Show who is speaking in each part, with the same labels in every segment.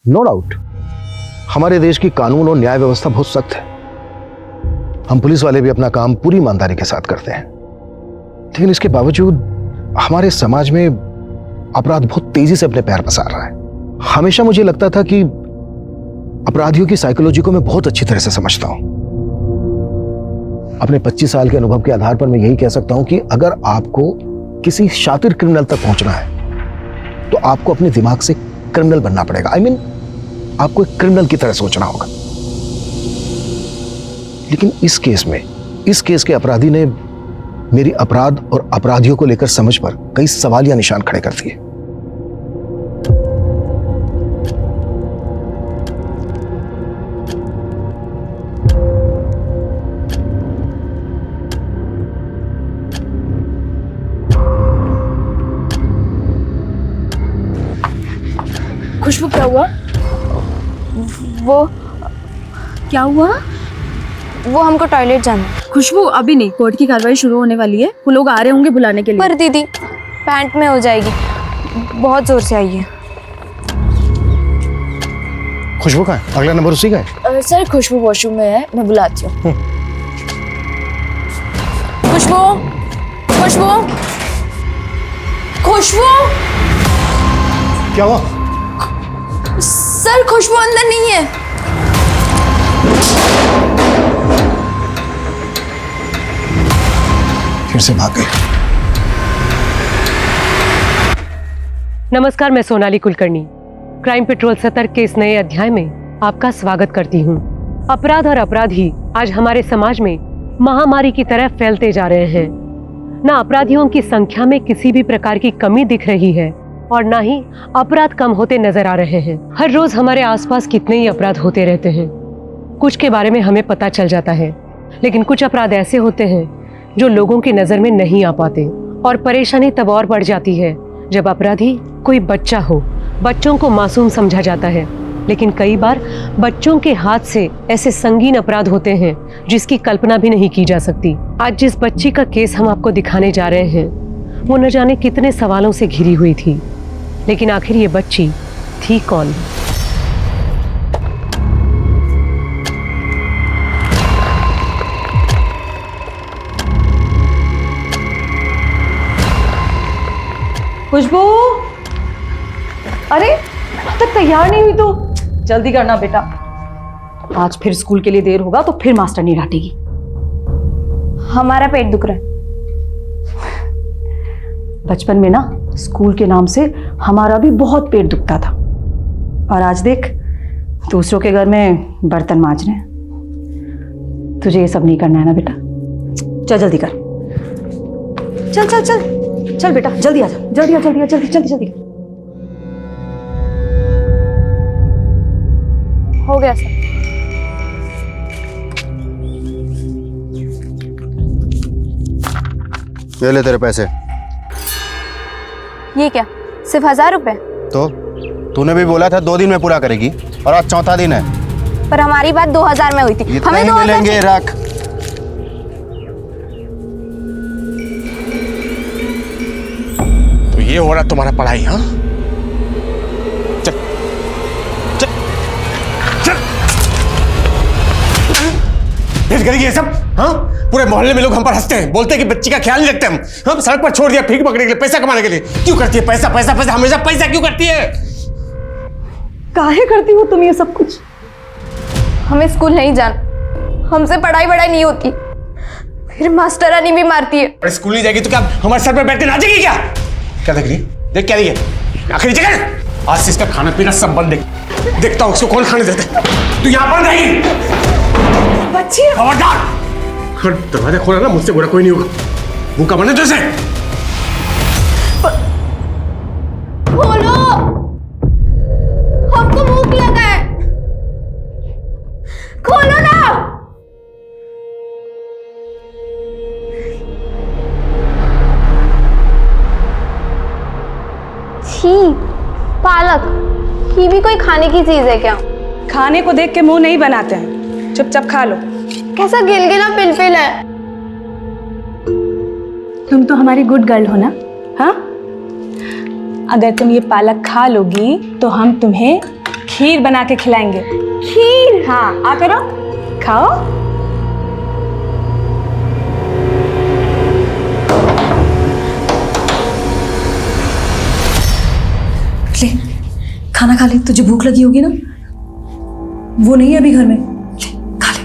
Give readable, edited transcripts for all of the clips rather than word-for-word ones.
Speaker 1: No doubt हमारे देश की कानून और न्याय व्यवस्था बहुत सख्त है। हम पुलिस वाले भी अपना काम पूरी ईमानदारी के साथ करते हैं, लेकिन इसके बावजूद हमारे समाज में अपराध बहुत तेजी से अपने पैर पसार रहा है। हमेशा मुझे लगता था कि अपराधियों की साइकोलॉजी को मैं बहुत अच्छी तरह से समझता हूं। अपने 25 साल के अनुभव के आधार पर मैं यही कह सकता हूं कि अगर आपको किसी शातिर क्रिमिनल तक पहुंचना है तो आपको अपने दिमाग से क्रिमिनल बनना पड़ेगा। I mean, आपको एक क्रिमिनल की तरह सोचना होगा। लेकिन इस केस के अपराधी ने मेरी अपराध और अपराधियों को लेकर समझ पर कई सवालिया निशान खड़े कर दिए।
Speaker 2: खुशबू क्या हुआ?
Speaker 3: वो
Speaker 2: क्या हुआ?
Speaker 3: वो हमको टॉयलेट जाना है।
Speaker 2: खुशबू अभी नहीं, कोर्ट की कार्रवाई शुरू होने वाली है, वो लोग आ रहे होंगे बुलाने के लिए।
Speaker 3: पर दीदी पैंट में हो जाएगी, बहुत जोर से आई है।
Speaker 1: खुशबू का है? अगला नंबर उसी का है।
Speaker 2: सर खुशबू वॉशरूम में है, मैं बुलाती हूँ। खुशबू, खुशबू, खुशबू।
Speaker 1: क्या हुआ?
Speaker 2: सर खुशबू अंदर नहीं है।
Speaker 1: फिर से भाग गए।
Speaker 4: नमस्कार, मैं सोनाली कुलकर्णी क्राइम पेट्रोल सतर्क के इस नए अध्याय में आपका स्वागत करती हूँ। अपराध और अपराधी आज हमारे समाज में महामारी की तरह फैलते जा रहे हैं। न अपराधियों की संख्या में किसी भी प्रकार की कमी दिख रही है और ना ही अपराध कम होते नजर आ रहे हैं। हर रोज हमारे आसपास कितने ही अपराध होते रहते हैं। कुछ के बारे में हमें पता चल जाता है, लेकिन कुछ अपराध ऐसे होते हैं जो लोगों की नजर में नहीं आ पाते और परेशानी तब और बढ़ जाती है जब अपराधी कोई बच्चा हो। बच्चों को मासूम समझा जाता है, लेकिन कई बार बच्चों के हाथ से ऐसे संगीन अपराध होते हैं जिसकी कल्पना भी नहीं की जा सकती। आज जिस बच्ची का केस हम आपको दिखाने जा रहे हैं वो न जाने कितने सवालों से घिरी हुई थी, लेकिन आखिर ये बच्ची थी कौन?
Speaker 2: खुशबू, अरे अब तक तैयार नहीं हुई तो जल्दी करना बेटा, आज फिर स्कूल के लिए देर होगा तो फिर मास्टर नहीं डांटेगी।
Speaker 3: हमारा पेट दुख रहा है।
Speaker 2: बचपन में ना स्कूल के नाम से हमारा भी बहुत पेट दुखता था, और आज देख दूसरों के घर में बर्तन मांज रहे हैं। तुझे ये सब नहीं करना है ना बेटा, चल जल्दी कर। चल चल चल चल बेटा, जल्दी आ जा, जल्दी आ, जल्दी आ, जल्दी जल्दी जल्दी।
Speaker 3: हो गया सर।
Speaker 1: ये ले तेरे पैसे।
Speaker 3: ये क्या, सिर्फ 1000 रुपए?
Speaker 5: तो तूने भी बोला था 2 दिन में पूरा करेगी, और आज चौथा दिन है।
Speaker 3: पर हमारी बात 2000 में हुई थी।
Speaker 5: इतने ही मिलेंगे, रख।
Speaker 6: तो ये हो रहा तुम्हारा पढ़ाई? हाँ, चल चल चल। फिर करेगी ये सब? हाँ, पूरे मोहल्ले में लोग हम पर हंसते हैं, बोलते हैं कि बच्ची का ख्याल नहीं रखते हम। हाँ, सड़क पर छोड़ दिया भीख पकड़ने के लिए, पैसा कमाने के लिए। क्यों करती है? पैसा पैसा पैसा, हमेशा पैसा क्यों करती है?
Speaker 2: काहे करती हो तुम ये सब कुछ?
Speaker 3: हमें स्कूल नहीं जाना, हमसे पढ़ाई वढ़ाई नहीं होती, फिर मास्टरानी भी मारती है।
Speaker 6: अरे स्कूल नहीं जाएगी तो क्या हमारे सर पर बैठ के नाचेगी क्या? क्या देख रही? देख क्या रही है? आखिरी जगह आज से इसका खाना पीना सब बंद। देखता हूँ उसको कौन खाने देता है। तू यहाँ बंद रहेगी।
Speaker 2: बच्ची
Speaker 6: खबरदार, अगर दरवाजा खोला ना मुझसे बुरा कोई नहीं होगा। भूखा बने तो इसे
Speaker 3: खोलो, हमको भूख लगा है, खोलो ना। छी, पालक, ये भी कोई खाने की चीज है क्या?
Speaker 7: खाने को देख के मुंह नहीं बनाते हैं, चुपचाप खा लो।
Speaker 3: कैसा गिलगिला पिलपिल है।
Speaker 7: तुम तो हमारी गुड गर्ल हो ना? हाँ, अगर तुम ये पालक खा लोगी तो हम तुम्हें खीर बना के खिलाएंगे।
Speaker 3: खीर?
Speaker 7: हाँ, आ करो, खाओ।
Speaker 2: ले, खाना खा ले, तुझे भूख लगी होगी ना। वो नहीं है अभी घर में, ले खा ले।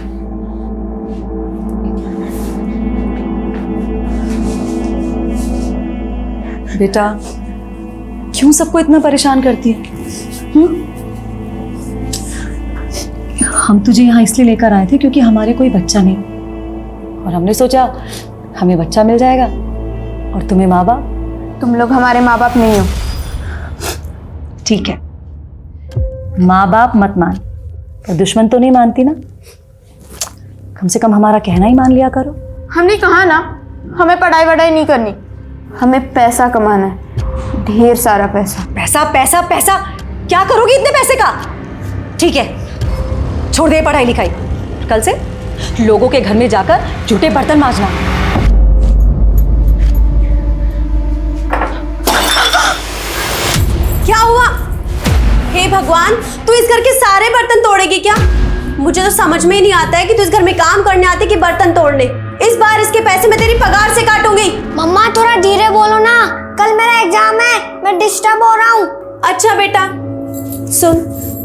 Speaker 2: बेटा, क्यों सबको इतना परेशान करती है? हम तुझे यहाँ इसलिए लेकर आए थे क्योंकि हमारे कोई बच्चा नहीं, और हमने सोचा हमें बच्चा मिल जाएगा और तुम्हें माँ बाप।
Speaker 3: तुम लोग हमारे माँ बाप नहीं हो।
Speaker 2: ठीक है, माँ बाप मत मान, पर दुश्मन तो नहीं मानती ना। कम से कम हमारा कहना ही मान लिया करो।
Speaker 3: हमने कहा ना, हमें पढ़ाई वढ़ाई नहीं करनी, हमें पैसा कमाना है, ढेर सारा पैसा।
Speaker 2: पैसा पैसा पैसा, क्या करोगी इतने पैसे का? ठीक है, छोड़ दे पढ़ाई लिखाई, कल से लोगों के घर में जाकर झूठे बर्तन मांजना।
Speaker 8: क्या हुआ? हे भगवान, तू इस घर के सारे बर्तन तोड़ेगी क्या? मुझे तो समझ में ही नहीं आता है कि तू इस घर में काम करने आती कि बर्तन तोड़ने। इस बार इसके पैसे मैं तेरी पगार से काटूंगी।
Speaker 3: मम्मा थोड़ा धीरे बोलो ना, कल मेरा एग्जाम है, मैं डिस्टर्ब हो रहा हूँ।
Speaker 8: अच्छा बेटा सुन,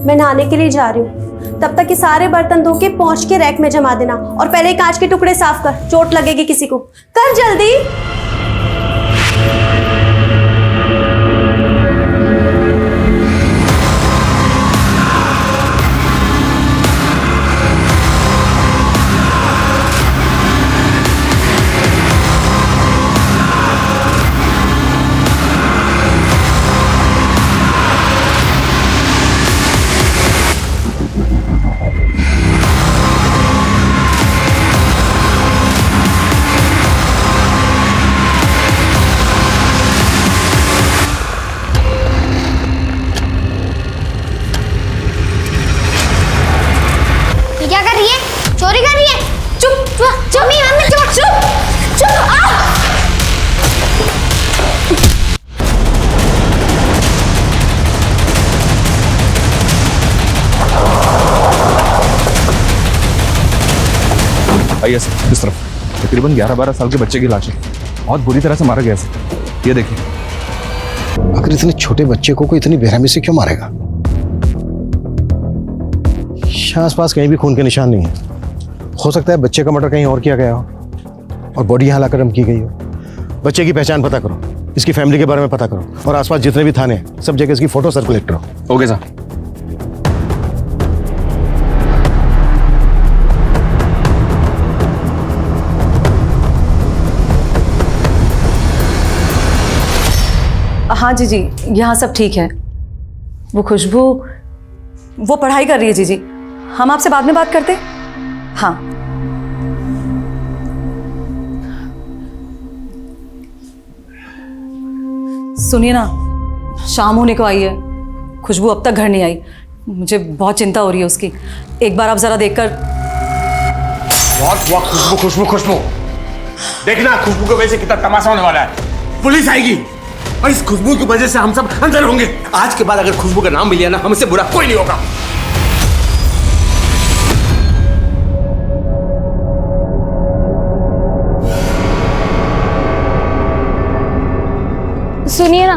Speaker 8: मैं नहाने के लिए जा रही हूँ, तब तक ये सारे बर्तन धो के पहुंच के रैक में जमा देना, और पहले कांच के टुकड़े साफ कर, चोट लगेगी किसी को। कर जल्दी।
Speaker 3: क्या कर रही है? चोरी कर रही है? चुप चुप मम्मी चुप चुप चुप।
Speaker 9: आइए सर, इस तरफ। तकरीबन 11-12 साल के बच्चे की लाश है, बहुत बुरी तरह से मारा गया सर। ये देखिए।
Speaker 1: आखिर इतने छोटे बच्चे को कोई इतनी बेरहमी से क्यों मारेगा? आसपास कहीं भी खून के निशान नहीं है। हो सकता है बच्चे का मर्डर कहीं और किया गया हो और बॉडी यहाँ लाकर रम की गई हो। बच्चे की पहचान पता करो, इसकी फैमिली के बारे में पता करो, और आसपास जितने भी थाने हैं सब जगह इसकी फोटो सर्कुलेट करो।
Speaker 9: Okay sir.
Speaker 2: हाँ जी जी, यहाँ सब ठीक है। वो खुशबू, वो पढ़ाई कर रही है। जी जी, हम आपसे बाद में बात करते। हाँ सुनिए ना, शाम होने को आई है, खुशबू अब तक घर नहीं आई। मुझे बहुत चिंता हो रही है उसकी। एक बार आप जरा देखकर।
Speaker 6: बहुत हुआ खुशबू खुशबू खुशबू। देखना खुशबू की वजह से कितना तमाशा होने वाला है। पुलिस आएगी और इस खुशबू की वजह से हम सब अंदर होंगे। आज के बाद अगर खुशबू का नाम मिला ना, हमसे बुरा कोई नहीं होगा।
Speaker 3: सुनिए ना,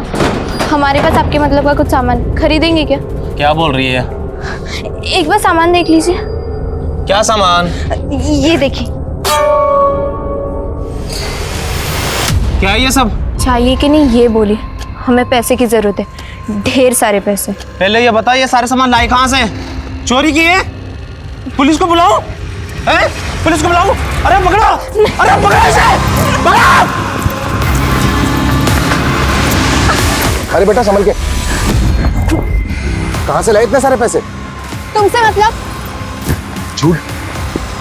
Speaker 3: हमारे पास आपके मतलब का कुछ सामान खरीदेंगे क्या?
Speaker 10: क्या बोल रही है?
Speaker 3: एक बार सामान देख लीजिए।
Speaker 10: क्या सामान?
Speaker 3: ये देखिए।
Speaker 10: क्या ये सब
Speaker 3: चाहिए कि नहीं ये बोलिए, हमें पैसे की जरूरत है, ढेर सारे पैसे।
Speaker 10: पहले ये बताइए, ये सारे सामान लाए कहाँ से? चोरी किए? पुलिस को बुलाओ। पुलिस को बुलाओ। अरे पकड़ो, अरे पकड़ो इसे, पकड़ो।
Speaker 1: अरे बेटा संभल के। कहाँ से लाए इतने सारे पैसे?
Speaker 3: तुमसे मतलब?
Speaker 1: झूठ,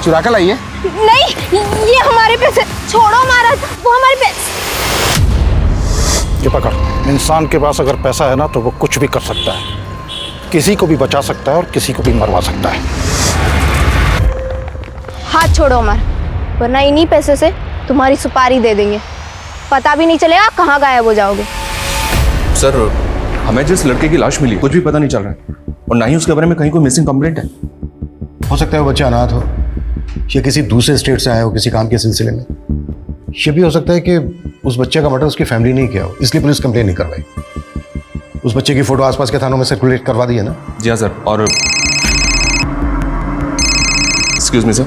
Speaker 1: चुरा कर लाइए।
Speaker 3: नहीं, ये हमारे पैसे। छोड़ो हमारा, वो हमारे पैसे।
Speaker 11: ये पकड़। इंसान के पास अगर पैसा है ना तो वो कुछ भी कर सकता है, किसी को भी बचा सकता है और किसी को भी मरवा सकता है।
Speaker 3: हाथ छोड़ो हमारा, वरना इन्हीं पैसे से तुम्हारी सुपारी दे देंगे, पता भी नहीं चलेगा कहाँ गायब हो जाओगे।
Speaker 5: सर
Speaker 9: हमें जिस लड़के की लाश मिली कुछ भी पता नहीं चल रहा है और ना ही उसके बारे में कहीं कोई मिसिंग कंप्लेंट है।
Speaker 1: हो सकता है वो बच्चा अनाथ हो या किसी दूसरे स्टेट से आया हो किसी काम के सिलसिले में। ये भी हो सकता है कि उस बच्चे का मर्डर उसकी फैमिली नहीं किया हो, इसलिए पुलिस कंप्लेन नहीं करवाई। उस बच्चे की फोटो आसपास के थानों में सर्कुलेट करवा दी है ना?
Speaker 9: जी हाँ सर। और एक्सक्यूज मी सर,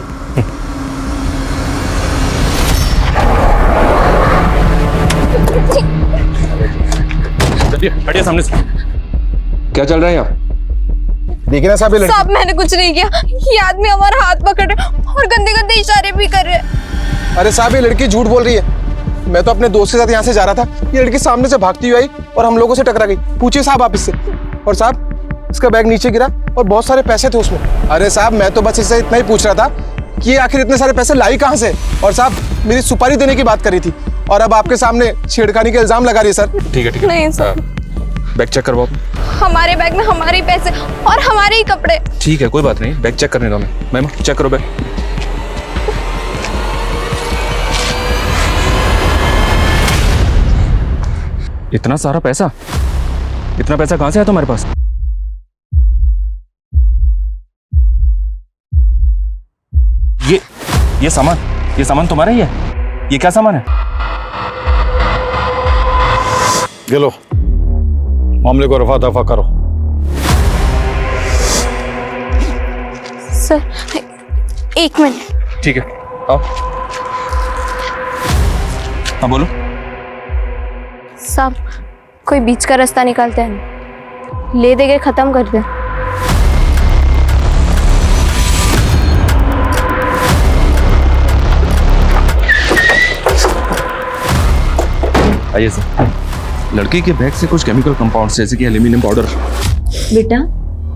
Speaker 9: हटिए सामने से। क्या चल रहा है यहाँ?
Speaker 1: देखिए ना साहब,
Speaker 3: साहब मैंने कुछ नहीं किया, ये आदमी हमारा हाथ पकड़ रहे और गंदे गंदे इशारे भी कर रहे हैं।
Speaker 12: अरे साहब ये लड़की झूठ बोल रही है। मैं तो अपने दोस्त के साथ यहाँ से जा रहा था, ये लड़की सामने से भागती हुई आई और हम लोगों से टकरा गई। पूछिए साहब आप इससे। और साहब इसका बैग नीचे गिरा और बहुत सारे पैसे थे उसमें। अरे साहब मैं तो बस इससे इतना ही पूछ रहा था कि ये आखिर इतने सारे पैसे लाई कहाँ से। और साहब मेरी सुपारी देने की बात करी थी और अब आपके सामने छेड़खानी के इल्जाम लगा रही है सर।
Speaker 9: ठीक है ठीक है।
Speaker 3: नहीं सर,
Speaker 9: बैग चेक करवाओ।
Speaker 3: हमारे बैग में हमारे पैसे और हमारे ही कपड़े।
Speaker 9: ठीक है कोई बात नहीं, बैग चेक करने दो। मैम चेक करो बैग। इतना सारा पैसा, इतना पैसा कहां से आया तुम्हारे पास? ये सामान तुम्हारा ही है? ये क्या सामान है?
Speaker 11: गिलो, मामले को रफा दफा करो।
Speaker 3: Sir 1 minute.
Speaker 9: ठीक है आओ। हाँ बोलो।
Speaker 3: साहब कोई बीच का रास्ता निकालते हैं, ले दे के खत्म कर दे।
Speaker 9: आइए सर। लड़की के बैग से कुछ केमिकल कंपाउंड्स जैसे कि एल्यूमिनियम पाउडर।
Speaker 13: बेटा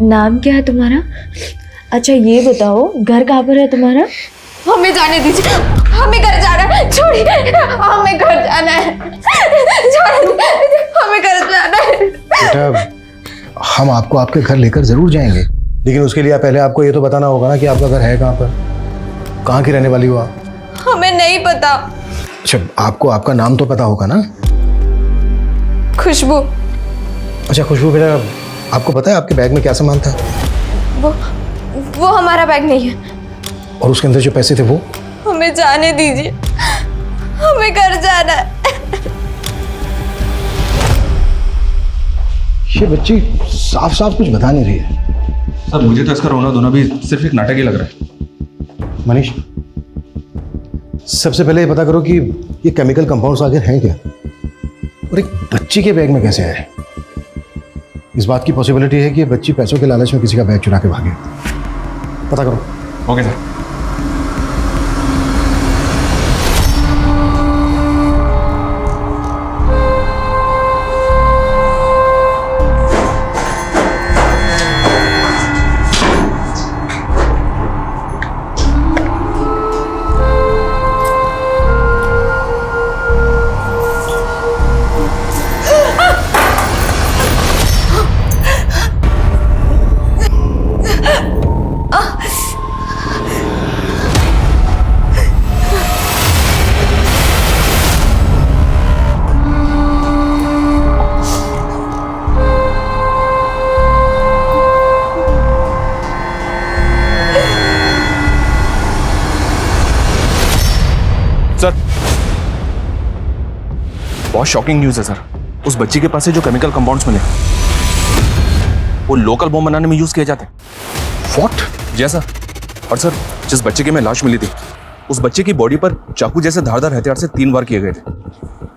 Speaker 13: नाम क्या है तुम्हारा? अच्छा ये बताओ घर कहाँ पर है तुम्हारा?
Speaker 3: हमें जाने दीजिए, हमें घर जाना है। छोड़िए, हमें घर जाना है। हमें घर जाना है।
Speaker 1: बेटा हम आपको आपके घर लेकर जरूर जाएंगे, लेकिन उसके लिए पहले आपको ये तो बताना होगा ना कि आपका घर है कहाँ पर, कहाँ की रहने वाली हो आप?
Speaker 3: हमें नहीं पता।
Speaker 1: अच्छा आपको आपका नाम तो पता होगा ना?
Speaker 3: खुशबू।
Speaker 1: अच्छा खुशबू बेटा, आपको पता है आपके बैग में क्या सामान था?
Speaker 3: वो हमारा बैग नहीं है।
Speaker 1: और उसके अंदर जो पैसे थे वो?
Speaker 3: हमें जाने दीजिए, हमें घर जाना है।
Speaker 1: ये बच्ची साफ साफ कुछ बता नहीं रही है।
Speaker 9: सर मुझे तो इसका रोना धोना भी सिर्फ एक नाटक ही लग रहा है।
Speaker 1: मनीष सबसे पहले ये पता करो कि ये केमिकल कंपाउंड्स आखिर हैं क्या, और एक बच्ची के बैग में कैसे आए। इस बात की पॉसिबिलिटी है कि ये बच्ची पैसों के लालच में किसी का बैग चुरा के भागे। पता करो।
Speaker 9: Okay sir. सर बहुत शॉकिंग न्यूज़ है सर। उस बच्ची के पास से जो केमिकल कंपाउंड्स मिले वो लोकल बम बनाने में यूज किए जाते हैं।
Speaker 1: व्हाट?
Speaker 9: जी सर। और सर जिस बच्चे की में लाश मिली थी उस बच्चे की बॉडी पर चाकू जैसे धारदार हथियार से 3 वार किए गए थे।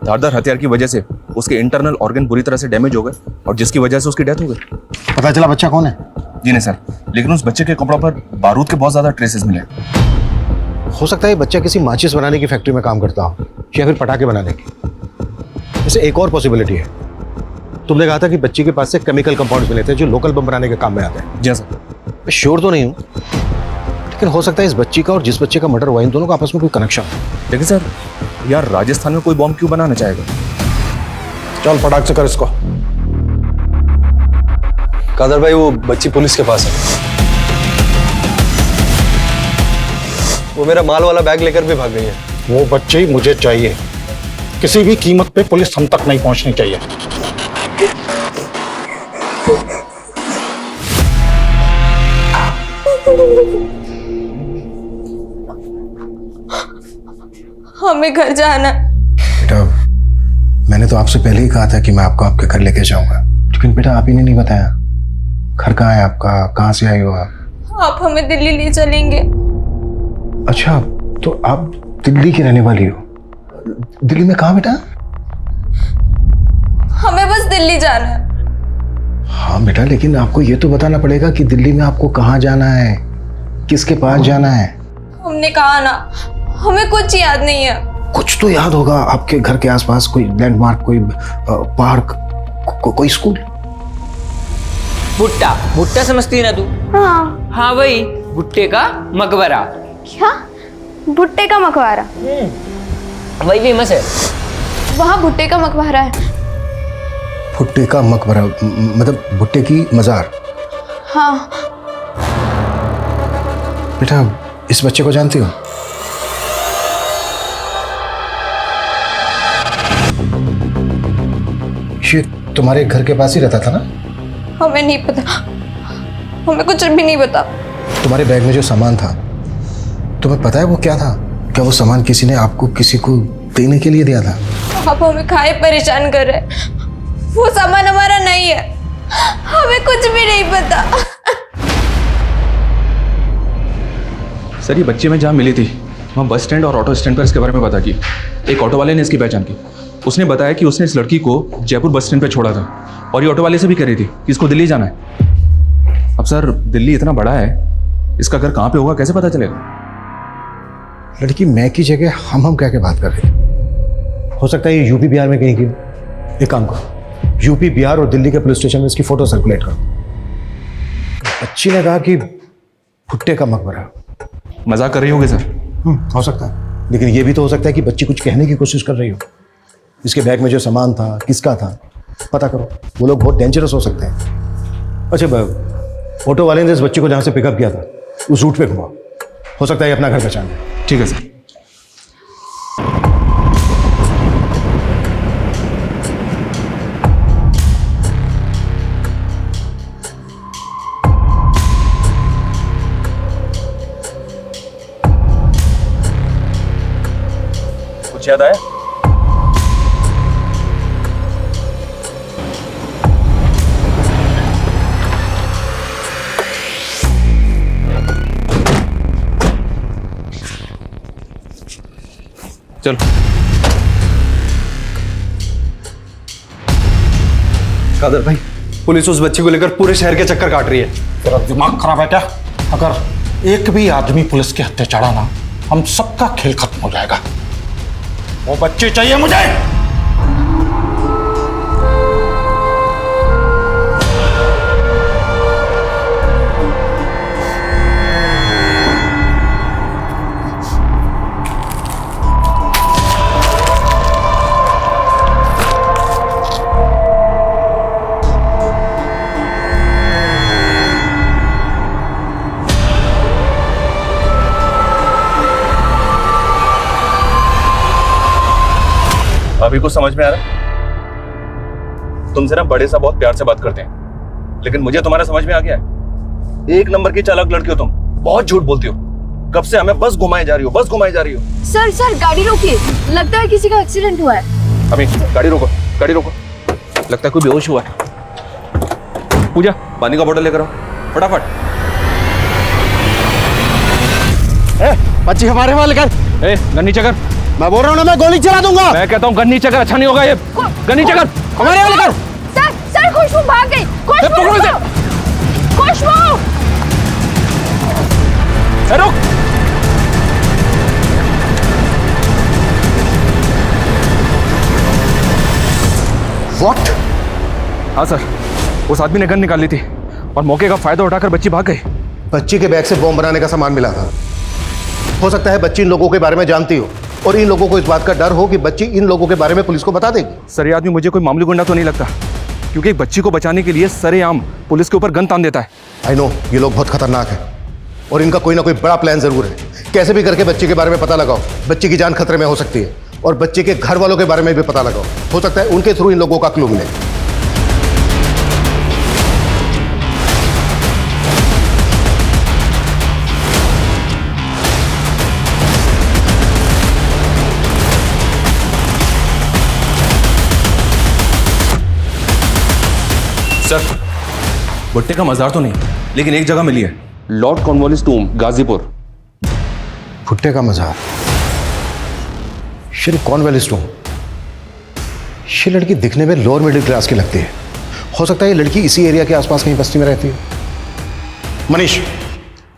Speaker 9: धारदार हथियार की वजह से उसके इंटरनल ऑर्गन बुरी तरह से डैमेज हो गए और जिसकी वजह से उसकी डेथ हो गई।
Speaker 1: पता चला बच्चा कौन है?
Speaker 9: जी नहीं सर, लेकिन उस बच्चे के कपड़ों पर बारूद के बहुत ज्यादा ट्रेसेस मिले।
Speaker 1: हो सकता है बच्चा किसी माचिस बनाने की फैक्ट्री में काम करता हो या फिर पटाखे बनाने की। जैसे एक और पॉसिबिलिटी है, तुमने कहा था कि बच्ची के पास से केमिकल कंपाउंड्स मिले थे जो लोकल बम बनाने के काम में आते हैं।
Speaker 9: जी सर।
Speaker 1: मैं श्योर तो नहीं हूँ, लेकिन हो सकता है इस बच्ची का और जिस बच्चे का मर्डर हुआ इन दोनों का आपस में कोई कनेक्शन है।
Speaker 9: लेकिन सर यार राजस्थान में कोई बम क्यों बनाना चाहेगा?
Speaker 11: चल फटाक से कर इसको।
Speaker 12: कादर भाई वो बच्ची पुलिस के पास है। वो मेरा माल वाला बैग लेकर भी भाग गई है।
Speaker 11: वो बच्ची मुझे चाहिए, किसी भी कीमत पे पुलिस हम तक नहीं पहुंचनी चाहिए।
Speaker 3: हमें घर जाना है।
Speaker 1: बेटा, मैंने तो आपसे पहले ही कहा था कि मैं आपको आपके घर लेके जाऊंगा, लेकिन बेटा आप ही ने नहीं बताया घर कहाँ है आपका, कहाँ से आई हो
Speaker 3: आप हमें दिल्ली ले चलेंगे।
Speaker 1: अच्छा, तो आप दिल्ली की रहने वाली हो? दिल्ली में कहाँ बेटा?
Speaker 3: हमें बस दिल्ली जाना है।
Speaker 1: हाँ बेटा, लेकिन आपको ये तो बताना पड़ेगा कि दिल्ली में आपको कहाँ जाना है, किसके पास जाना है।
Speaker 3: हमने कहा ना, हमें कुछ याद नहीं है।
Speaker 1: कुछ तो याद होगा आपके घर के आसपास, कोई लैंडमार्क, कोई पार्क, कोई स्कूल।
Speaker 10: भुट्टा भुट्टा समझती है ना तू?
Speaker 3: हाँ
Speaker 10: हाँ वही, भुट्टे का मकबरा।
Speaker 3: क्या? भुट्टे का मकबरा?
Speaker 10: वही फेमस है।
Speaker 3: वहाँ भुट्टे का मकबरा है।
Speaker 1: भुट्टे का मकबरा मतलब भुट्टे की मजार?
Speaker 3: हाँ।
Speaker 1: बेटा, इस बच्चे को जानती हो? ये तुम्हारे घर के पास ही रहता था ना?
Speaker 3: हमें नहीं पता, हमें कुछ भी नहीं पता।
Speaker 1: तुम्हारे बैग में जो सामान था, तुम्हें पता है वो क्या था? क्या वो सामान किसी ने आपको किसी को देने के लिए दिया था?
Speaker 3: आप हमें खाए परेशान कर रहे हैं। वो सामान हमारा नहीं है, हमें कुछ भी नहीं पता।
Speaker 9: सर, ये बच्चे में जहाँ मिली थी वहाँ बस स्टैंड और ऑटो स्टैंड पर इसके बारे में पता की। एक ऑटो वाले ने इसकी पहचान की। उसने बताया कि उसने इस लड़की को जयपुर बस स्टैंड पर छोड़ा था, और ये ऑटो वाले से भी कह रही थी कि इसको दिल्ली जाना है। अब सर, दिल्ली इतना बड़ा है, इसका घर कहाँ पे होगा कैसे पता चलेगा?
Speaker 1: लड़की मैं की जगह हम कह के बात कर रहे हैं। हो सकता है ये यूपी बिहार में कहीं की। एक काम करो, यूपी बिहार और दिल्ली के पुलिस स्टेशन में इसकी फोटो सर्कुलेट करो। बच्ची ने कहा कि भुट्टे का मकबरा।
Speaker 9: मजाक कर रही होगी सर?
Speaker 1: हो सकता है, लेकिन ये भी तो हो सकता है कि बच्ची कुछ कहने की कोशिश कर रही हो। इसके बैग में जो सामान था किसका था, पता करो। वो लोग बहुत डेंजरस हो सकते हैं। अच्छा, ऑटो वाले ने इस बच्ची को जहाँ से पिकअप किया था उस रूट पे घुमा। हो सकता है अपना घर पहचान ले।
Speaker 9: ठीक है सर। कुछ याद आया? चलो।
Speaker 12: कादर भाई, पुलिस उस बच्ची को लेकर पूरे शहर के चक्कर काट रही है।
Speaker 11: तेरा दिमाग खराब है क्या? अगर एक भी आदमी पुलिस के हत्थे चढ़ा ना, हम सबका खेल खत्म हो जाएगा। वो बच्ची चाहिए मुझे।
Speaker 9: अभी कुछ समझ में आ रहा? तुमसे ना बड़े सा बहुत प्यार से बात करते हैं, लेकिन मुझे तुम्हारा समझ में आ गया है। एक नंबर की चालाक लड़की हो तुम, बहुत झूठ बोलती हो। कब से हमें बस घुमाई जा रही हो, बस घुमाई जा रही हो।
Speaker 3: सर गाड़ी रोकिए, लगता है किसी का एक्सीडेंट हुआ है।
Speaker 9: अभी गाड़ी रोको, गाड़ी रोको। लगता है कोई बेहोश हुआ है। पूजा, पानी का बोतल लेकर आओ फटाफट।
Speaker 12: बच्ची हमारे वहां लेकर।
Speaker 9: गन नीचे कर।
Speaker 12: मैं बोल रहा हूँ ना, मैं गोली चला दूंगा।
Speaker 9: मैं कहता हूँ गन नीचे कर, अच्छा नहीं होगा ये। गन नीचे कर,
Speaker 12: हमारे यहाँ लेकर।
Speaker 3: सर खुशबू भाग गई।
Speaker 9: पकड़ो इसे।
Speaker 3: खुशबू
Speaker 9: रुक।
Speaker 1: What?
Speaker 9: हाँ सर, उस आदमी ने गन निकाल ली थी और मौके का फायदा उठाकर बच्ची भाग गई।
Speaker 1: बच्ची के बैग से बॉम्ब बनाने का सामान मिला था। हो सकता है बच्ची इन लोगों के बारे में जानती हो और इन लोगों को इस बात का डर हो कि बच्ची इन लोगों के बारे में पुलिस को बता देगी।
Speaker 9: सर, ये आदमी मुझे कोई मामूली गुंडा तो नहीं लगता, क्योंकि एक बच्ची को बचाने के लिए सरेआम पुलिस के ऊपर गन तान देता है।
Speaker 1: आई नो, ये लोग बहुत खतरनाक हैं और इनका कोई ना कोई बड़ा प्लान जरूर है। कैसे भी करके बच्ची के बारे में पता लगाओ। बच्ची की जान खतरे में हो सकती है और बच्चे के घर वालों के बारे में भी पता लगाओ। हो सकता है उनके थ्रू इन लोगों का क्लू मिले।
Speaker 9: सर, भुट्टे का मजार तो नहीं, लेकिन एक जगह मिली है, लॉर्ड कॉर्नवालिस टूम, गाजीपुर।
Speaker 1: भुट्टे का मजार, श्री कॉर्नवालिस टूम। ये लड़की दिखने में लोअर मिडिल क्लास की लगती है। हो सकता है ये लड़की इसी एरिया के आसपास कहीं बस्ती में रहती है। मनीष,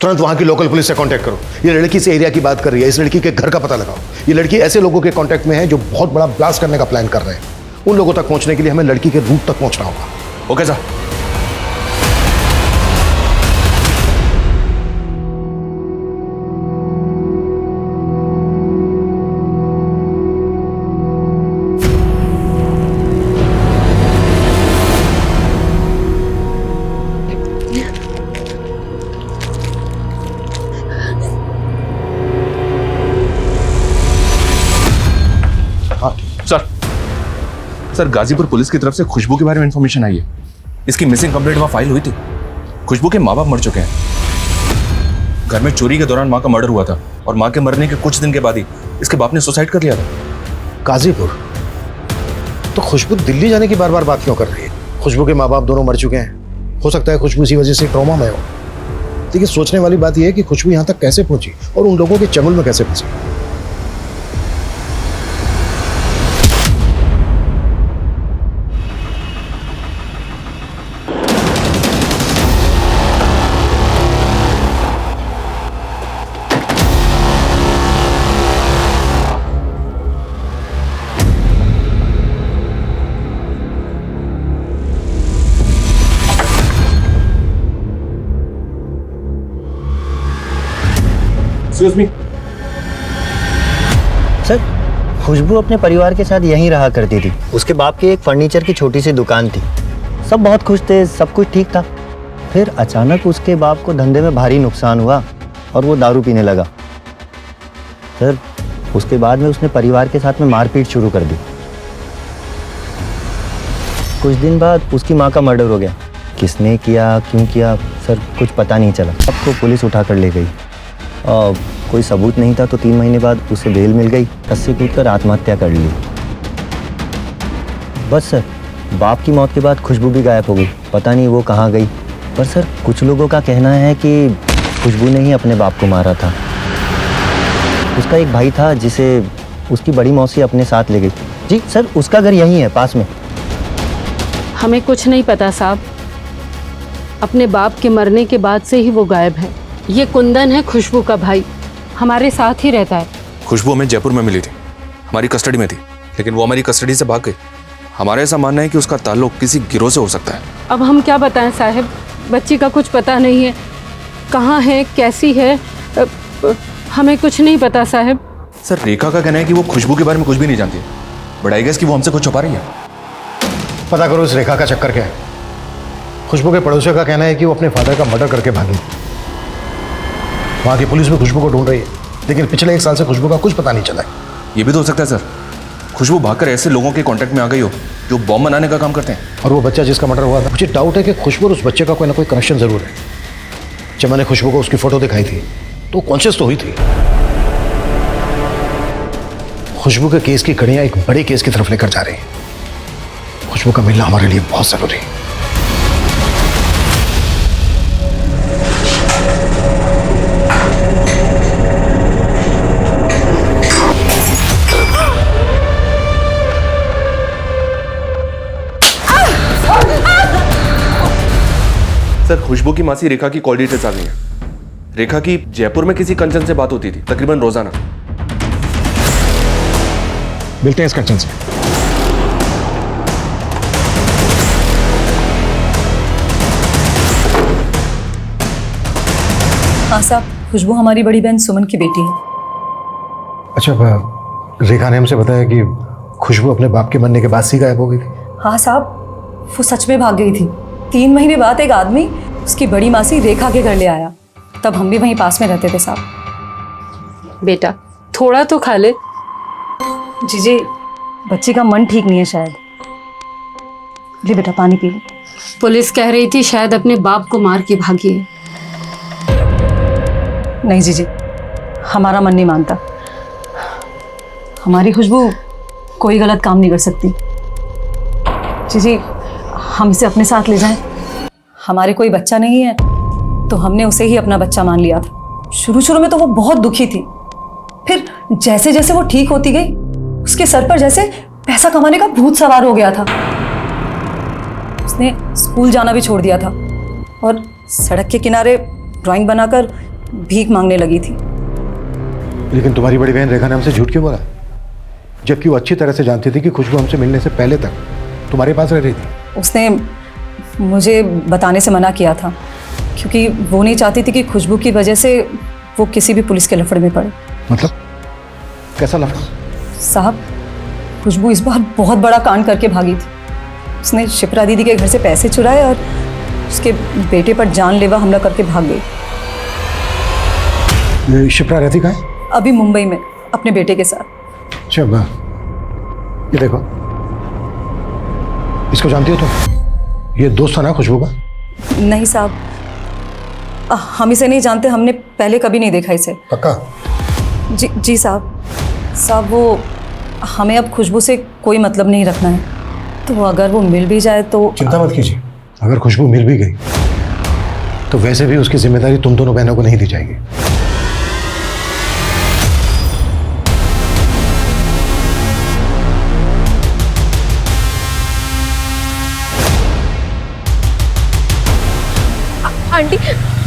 Speaker 1: तुरंत वहां की लोकल पुलिस से कांटेक्ट करो। ये लड़की इस एरिया की बात कर रही है, इस लड़की के घर का पता लगाओ। ये लड़की ऐसे लोगों के कांटेक्ट में है जो बहुत बड़ा ब्लास्ट करने का प्लान कर रहे हैं। उन लोगों तक पहुंचने के लिए हमें लड़की के रूट तक पहुंचना होगा।
Speaker 9: Okay sir. Sir, Ghazipur police की तरफ से खुशबू के बारे में इंफॉर्मेशन आई है। इसकी मिसिंग कंप्लेंट वहां फाइल हुई थी। खुशबू के माँ बाप मर चुके हैं। घर में चोरी के दौरान माँ का मर्डर हुआ था और माँ के मरने के कुछ दिन के बाद ही इसके बाप ने सुसाइड कर लिया था।
Speaker 1: गाजीपुर? तो खुशबू दिल्ली जाने की बार बार बात क्यों कर रही है? खुशबू के माँ बाप दोनों मर चुके हैं। हो सकता है खुशबू इसी वजह से ट्रॉमा में हो। लेकिन सोचने वाली बात यह है कि खुशबू यहाँ तक कैसे पहुंची और उन लोगों के चंगुल में कैसे फंसी।
Speaker 14: सर, खुशबू अपने परिवार के साथ यहीं रहा करती थी। उसके बाप की एक फर्नीचर की छोटी सी दुकान थी। सब बहुत खुश थे, सब कुछ ठीक था। फिर अचानक उसके बाप को धंधे में भारी नुकसान हुआ और वो दारू पीने लगा। सर, उसके बाद में उसने परिवार के साथ में मारपीट शुरू कर दी। कुछ दिन बाद उसकी माँ का मर्डर हो गया। किसने किया, क्यों किया, सर कुछ पता नहीं चला। सबको पुलिस उठा कर ले गई। कोई सबूत नहीं था तो 3 महीने बाद उसे बेल मिल गई। रस्सी कूदकर आत्महत्या कर ली। बस सर, बाप की मौत के बाद खुशबू भी गायब हो गई। पता नहीं वो कहाँ गई। पर सर, कुछ लोगों का कहना है कि खुशबू ने ही अपने बाप को मारा था। उसका एक भाई था जिसे उसकी बड़ी मौसी अपने साथ ले गई। जी सर, उसका घर यहीं है, पास में।
Speaker 15: हमें कुछ नहीं पता साहब। अपने बाप के मरने के बाद से ही वो गायब है। ये कुंदन है खुशबू का भाई, हमारे साथ ही रहता है।
Speaker 9: खुशबू हमें जयपुर में मिली थी, हमारी कस्टडी में थी, लेकिन वो हमारी कस्टडी से भाग गई। हमारा ऐसा मानना है कि उसका ताल्लुक किसी गिरोह से हो सकता है।
Speaker 15: अब हम क्या बताएं साहब, बच्ची का कुछ पता नहीं है, कहाँ है, कैसी है, हमें कुछ नहीं पता साहब।
Speaker 9: सर, रेखा का कहना है कि वो खुशबू के बारे में कुछ भी नहीं जानती है, बट आई गेस कि वो हमसे कुछ छुपा रही है।
Speaker 1: पता करो इस रेखा का चक्कर क्या है। खुशबू के पड़ोसियों का कहना है कि वो अपने फादर का मर्डर करके भागी। वहाँ की पुलिस भी खुशबू को ढूंढ रही है, लेकिन पिछले 1 साल से खुशबू का कुछ पता नहीं चला है।
Speaker 9: ये भी तो हो सकता है सर, खुशबू भागकर ऐसे लोगों के कांटेक्ट में आ गई हो जो बॉम्ब बनाने का काम करते हैं।
Speaker 1: और वो बच्चा जिसका मर्डर हुआ था, मुझे डाउट है कि खुशबू और उस बच्चे का कोई ना कोई कनेक्शन जरूर है। जब मैंने खुशबू को उसकी फोटो दिखाई थी तो कॉन्शियस तो हुई थी। खुशबू के केस की कड़ियां एक बड़े केस की तरफ लेकर जा रही हैं। खुशबू का मिलना हमारे लिए बहुत जरूरी है।
Speaker 9: सर, खुशबू की मासी रेखा की कॉल डिटेल्स आ गई हैं। रेखा की जयपुर में किसी कंचन से बात होती थी, तकरीबन रोजाना।
Speaker 1: मिलते हैं इस कंचन से।
Speaker 2: हाँ साहब, खुशबू हमारी बड़ी बहन सुमन की बेटी है।
Speaker 1: अच्छा, रेखा ने हमसे बताया कि खुशबू अपने बाप के मरने के बाद से गायब हो गई थी।
Speaker 2: हाँ साहब, वो सच में भाग गई थी। 3 महीने बाद एक आदमी उसकी बड़ी मासी रेखा के घर ले आया। तब हम भी वहीं पास में रहते थे साहब।
Speaker 15: बेटा थोड़ा तो खा ले।
Speaker 2: जी, बच्ची का मन ठीक नहीं है शायद। ले बेटा, पानी पी ले।
Speaker 15: पुलिस कह रही थी शायद अपने बाप को मार के भागी है।
Speaker 2: नहीं जी, हमारा मन नहीं मानता। हमारी खुशबू कोई गलत काम नहीं कर सकती। जी, हम इसे अपने साथ ले जाएं। हमारे कोई बच्चा नहीं है तो हमने उसे ही अपना बच्चा मान लिया था। शुरू शुरू में तो वो बहुत दुखी थी, फिर जैसे जैसे वो ठीक होती गई उसके सर पर जैसे पैसा कमाने का भूत सवार हो गया था। उसने स्कूल जाना भी छोड़ दिया था और सड़क के किनारे ड्राइंग बनाकर भीख मांगने लगी थी।
Speaker 1: लेकिन तुम्हारी बड़ी बहन रेखा ने हमसे झूठ क्यों बोला, जबकि वो अच्छी तरह से जानती थी कि खुशबू हमसे मिलने से पहले तक तुम्हारे पास रह रही थी।
Speaker 2: उसने मुझे बताने से मना किया था क्योंकि वो नहीं चाहती थी कि खुशबू की वजह से वो किसी भी पुलिस के लफड़े में पड़े।
Speaker 1: मतलब कैसा लफड़ा?
Speaker 2: साहब, खुशबू इस बार बहुत बड़ा कांड करके भागी थी। उसने शिप्रा दीदी के घर से पैसे चुराए और उसके बेटे पर जानलेवा हमला करके भाग गई।
Speaker 1: शिप्रा रहती कहाँ है?
Speaker 2: अभी मुंबई में अपने बेटे के साथ।
Speaker 1: अच्छा वाह, ये देखो, इसको जानती हो तुम? ये दोस्त था ना खुशबू का?
Speaker 2: नहीं साहब, हम इसे नहीं जानते, हमने पहले कभी नहीं देखा इसे।
Speaker 1: पक्का?
Speaker 2: जी साहब, वो हमें अब खुशबू से कोई मतलब नहीं रखना है, तो अगर वो मिल भी जाए तो।
Speaker 1: चिंता मत कीजिए, अगर खुशबू मिल भी गई तो वैसे भी उसकी जिम्मेदारी तुम दोनों बहनों को नहीं दी जाएगी।
Speaker 3: आंटी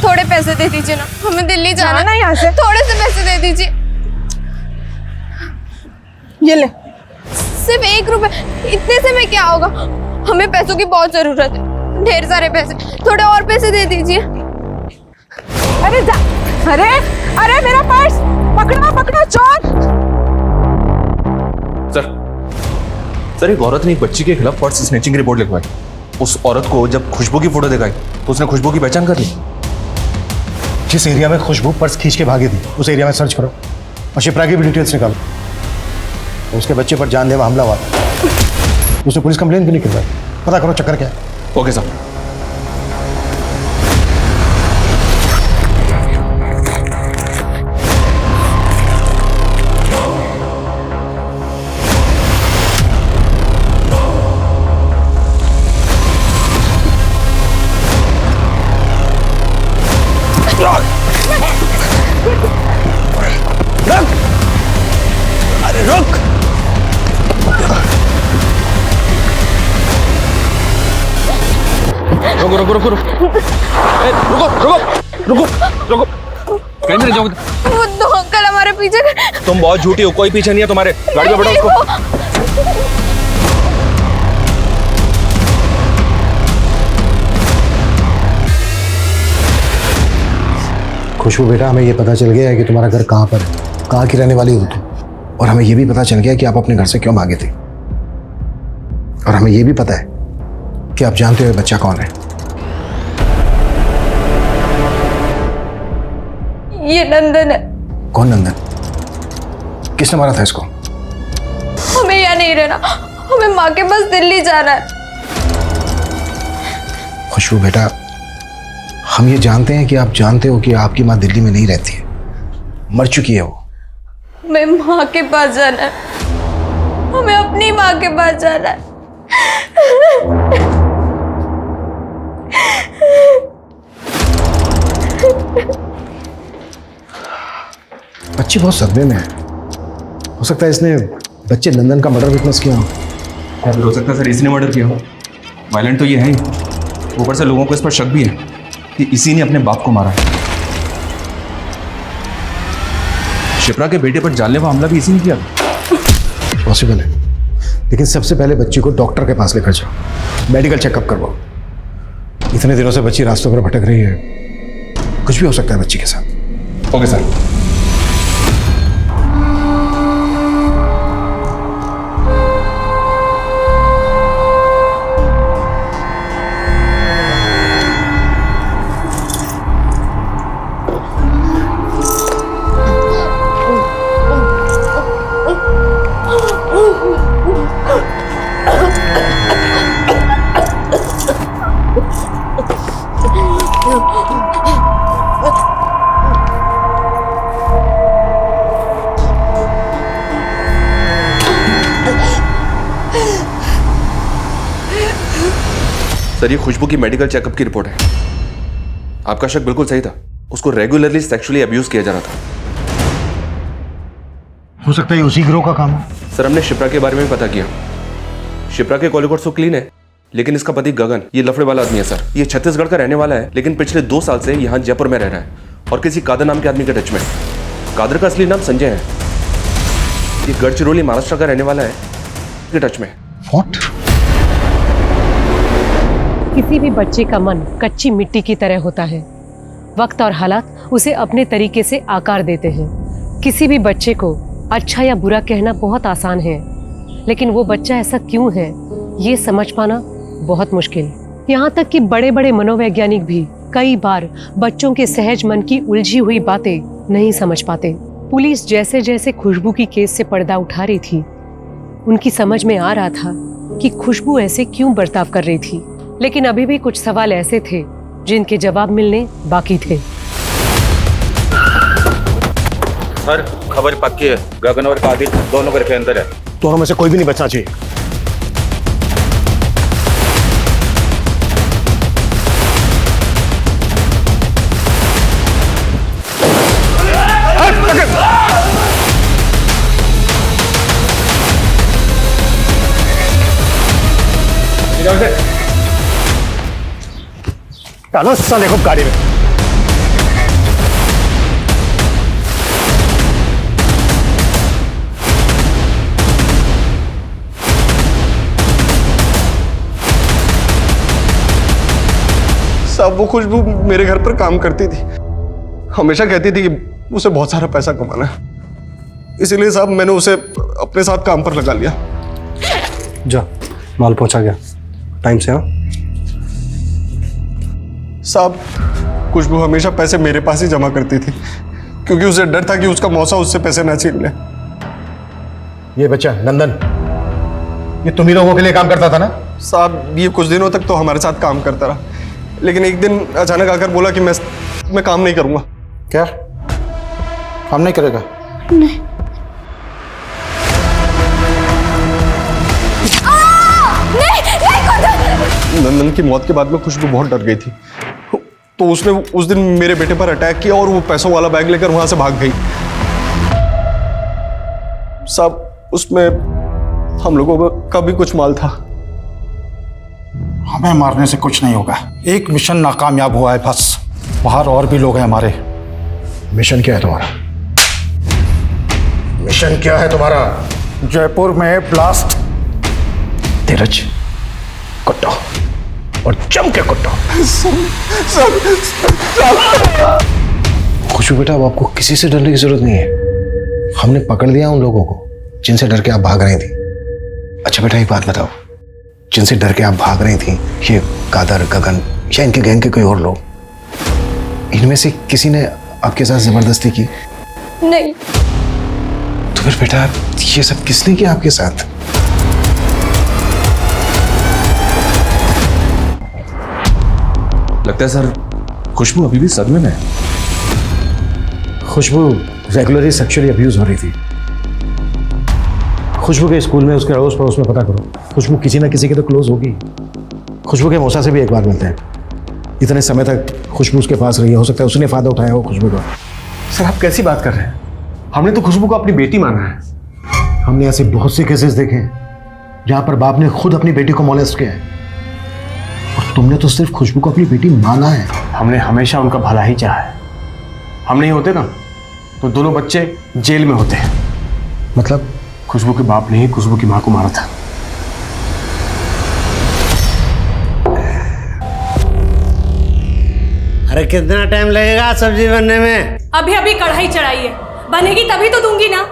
Speaker 3: थोड़े पैसे दे दीजिए ना, हमें दिल्ली जाना
Speaker 7: है यहाँ से।
Speaker 3: थोड़े से पैसे दे दीजिए।
Speaker 7: ये ले।
Speaker 3: सिर्फ 1 रुपए, इतने से में क्या होगा? हमें पैसों की बहुत जरूरत है, ढेर सारे पैसे। थोड़े और पैसे दे दीजिए।
Speaker 7: अरे अरे मेरा पर्स पकड़ो चोर।
Speaker 9: सर एक औरत ने एक बच्ची के खिलाफ पर्स स्नैचिंग रिपोर्ट लिखवाई। उस औरत को जब खुशबू की फोटो दिखाई तो उसने खुशबू की पहचान कर ली।
Speaker 1: जिस एरिया में खुशबू पर्स खींच के भागी थी उस एरिया में सर्च करो और शिप्रा की भी डिटेल्स निकालो। उसके बच्चे पर जानलेवा हमला हुआ था, उसने पुलिस कंप्लेन भी नहीं करवाई। पता करो चक्कर क्या है।
Speaker 9: Okay sir.
Speaker 10: अरे रुक।
Speaker 9: रुको रुको रुको रुको रुको रुको रुको। कहीं नहीं जाओगे?
Speaker 3: वो 2 अंकल हमारे पीछे।
Speaker 9: तुम बहुत झूठी हो, कोई पीछे नहीं है तुम्हारे। गाड़ी में बैठो उसको।
Speaker 1: खुशबू बेटा, हमें ये पता चल गया है कि तुम्हारा घर कहाँ पर है, कहाँ की रहने वाली हो तुम, और हमें ये भी पता चल गया कि आप अपने घर से क्यों भागे थे, और हमें ये भी पता है कि आप जानते हो ये बच्चा कौन है।
Speaker 3: ये नंदन है।
Speaker 1: कौन नंदन? किसने मारा था इसको?
Speaker 3: हमें यहाँ नहीं रहना, हमें माँ के पास दिल्ली जाना है।
Speaker 1: खुशबू बेटा, हम ये जानते हैं कि आप जानते हो कि आपकी माँ दिल्ली में नहीं रहती है, मर चुकी है वो।
Speaker 3: हमें माँ के पास जाना है, हमें अपनी माँ के पास जाना है।
Speaker 1: बच्ची बहुत सदमे में है। हो सकता है इसने बच्चे नंदन का मर्डर विटनेस किया हो।
Speaker 9: हो सकता है सर इसने मर्डर किया हो। वायलेंट तो ये है ही, ऊपर से लोगों को इस पर शक भी है कि इसी ने अपने बाप को मारा है। शिप्रा के बेटे पर जानलेवा हमला भी इसी ने किया।
Speaker 1: पॉसिबल है, लेकिन सबसे पहले बच्ची को डॉक्टर के पास लेकर जाओ, मेडिकल चेकअप करवाओ। इतने दिनों से बच्ची रास्तों पर भटक रही है, कुछ भी हो सकता है बच्ची के साथ।
Speaker 9: Okay sir. सर ये खुशबू की मेडिकल चेकअप की रिपोर्ट है। आपका शक बिल्कुल सही था, उसको रेगुलरली सेक्सुअली अब्यूज किया जा रहा था।
Speaker 1: हो सकता है उसी गिरोह का काम हो।
Speaker 9: सर हमने शिप्रा के बारे में भी पता किया। शिप्रा के कॉल रिकॉर्ड तो क्लीन है, लेकिन इसका पति गगन ये लफड़े वाला आदमी है सर। ये छत्तीसगढ़ का रहने वाला है, लेकिन पिछले 2 साल से यहाँ जयपुर में रह रहा है और किसी कादर नाम के आदमी के टच में। कादर का असली नाम संजय है। ये गढ़चिरौली महाराष्ट्र का रहने वाला है के टच में।
Speaker 1: What?
Speaker 4: किसी भी बच्चे का मन कच्ची मिट्टी की तरह होता है। वक्त और हालात उसे अपने तरीके से आकार देते हैं। किसी भी बच्चे को अच्छा या बुरा कहना बहुत आसान है, लेकिन वो बच्चा ऐसा क्यों है ये समझ पाना बहुत मुश्किल। यहाँ तक कि बड़े बड़े मनोवैज्ञानिक भी कई बार बच्चों के सहज मन की उलझी हुई बातें नहीं समझ पाते। पुलिस जैसे जैसे खुशबू की केस से पर्दा उठा रही थी, उनकी समझ में आ रहा था कि खुशबू ऐसे क्यों बर्ताव कर रही थी, लेकिन अभी भी कुछ सवाल ऐसे थे जिनके जवाब मिलने बाकी थे।
Speaker 9: सर खबर पक्की है, गगन और कादिर दोनों घर के अंदर है।
Speaker 1: दोनों में से कोई भी नहीं बचना चाहिए। डालो साले को गाड़ी में।
Speaker 12: साहब वो खुशबू मेरे घर पर काम करती थी, हमेशा कहती थी कि उसे बहुत सारा पैसा कमाना है, इसीलिए साहब मैंने उसे अपने साथ काम पर लगा लिया।
Speaker 1: जा, माल पहुंचा गया टाइम से। हाँ
Speaker 12: साहब खुशबू हमेशा पैसे मेरे पास ही जमा करती थी, क्योंकि उसे डर था कि उसका मौसा उससे पैसे ना छीन ले।
Speaker 1: ये बच्चा नंदन, ये तुम ही लोगों के लिए काम करता था ना?
Speaker 12: साहब ये कुछ दिनों तक तो हमारे साथ काम करता रहा, लेकिन एक दिन अचानक आकर बोला कि मैं काम नहीं करूंगा।
Speaker 11: क्या काम नहीं करेगा?
Speaker 13: नहीं।
Speaker 12: नंदन की मौत के बाद में खुशबू बहुत डर गई थी, तो उसने उस दिन मेरे बेटे पर अटैक किया और वो पैसों वाला बैग लेकर वहां से भाग गई। साहब उसमें हम लोगों का भी कुछ माल था।
Speaker 11: हमें मारने से कुछ नहीं होगा। एक मिशन नाकामयाब हुआ है बस, बाहर और भी लोग हैं हमारे।
Speaker 1: मिशन क्या है तुम्हारा? मिशन क्या है तुम्हारा?
Speaker 11: जयपुर में ब्लास्ट।
Speaker 1: धीरज कुट्टो, और जम के कुट्टो। खुशबू बेटा, अब आपको किसी से डरने की जरूरत नहीं है। हमने पकड़ लिया उन लोगों को जिनसे डर के आप भाग रही थी। अच्छा बेटा एक बात बताओ, जिनसे डर के आप भाग रही थी, ये कादर, गगन या इनके गैंग के कोई और लोग, इनमें से किसी ने आपके साथ जबरदस्ती की?
Speaker 3: नहीं।
Speaker 1: तो फिर बेटा ये सब किसने किया आपके साथ?
Speaker 9: लगता है सर खुशबू अभी भी सदमे में है।
Speaker 1: खुशबू रेगुलरली सेक्सुअली अब्यूज हो रही थी। खुशबू के स्कूल में, उसके अड़ोस पड़ोस में पता करो, खुशबू किसी ना किसी के तो क्लोज होगी। खुशबू के मौसा से भी एक बार मिलते हैं। इतने समय तक खुशबू उसके पास रही है, हो सकता है उसने फायदा उठाया हो खुशबू का।
Speaker 6: सर आप कैसी बात कर रहे हैं? हमने तो खुशबू को अपनी बेटी माना है।
Speaker 1: हमने ऐसे बहुत से केसेस देखे हैं जहां पर बाप ने खुद अपनी बेटी को मोलेस्ट किया है, और तुमने तो सिर्फ खुशबू को अपनी बेटी माना है।
Speaker 6: हमने हमेशा उनका भला ही चाहा है। हम नहीं होते ना तो दोनों बच्चे जेल में होते हैं।
Speaker 1: मतलब
Speaker 6: खुशबू के बाप ने ही खुशबू की मां को मारा था।
Speaker 10: अरे कितना टाइम लगेगा सब्जी बनने में?
Speaker 7: अभी अभी कढ़ाई चढ़ाई है, बनेगी तभी तो दूंगी ना।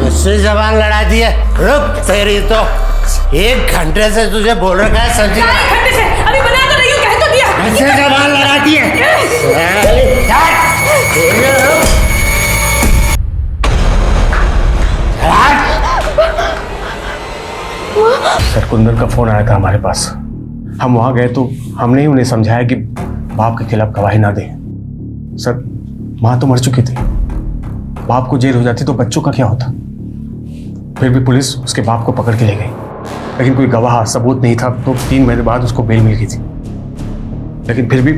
Speaker 10: उससे जबान लड़ा दी है। रुक तेरी तो 1 घंटे से तुझे बोल रखा है सब्जी।
Speaker 7: 1 घंटे से अभी बना तो रही हूँ, कह तो दिया।
Speaker 10: उससे जबान लड़ाती है।
Speaker 6: सर कुंदन का फोन आया था हमारे पास। हम वहां गए तो हमने ही उन्हें समझाया कि बाप के खिलाफ गवाही ना दें। सर मां तो मर चुकी थी, बाप को जेल हो जाती तो बच्चों का क्या होता। फिर भी पुलिस उसके बाप को पकड़ के ले गई, लेकिन कोई गवाह सबूत नहीं था, तो 3 महीने बाद उसको बेल मिल गई थी। लेकिन फिर भी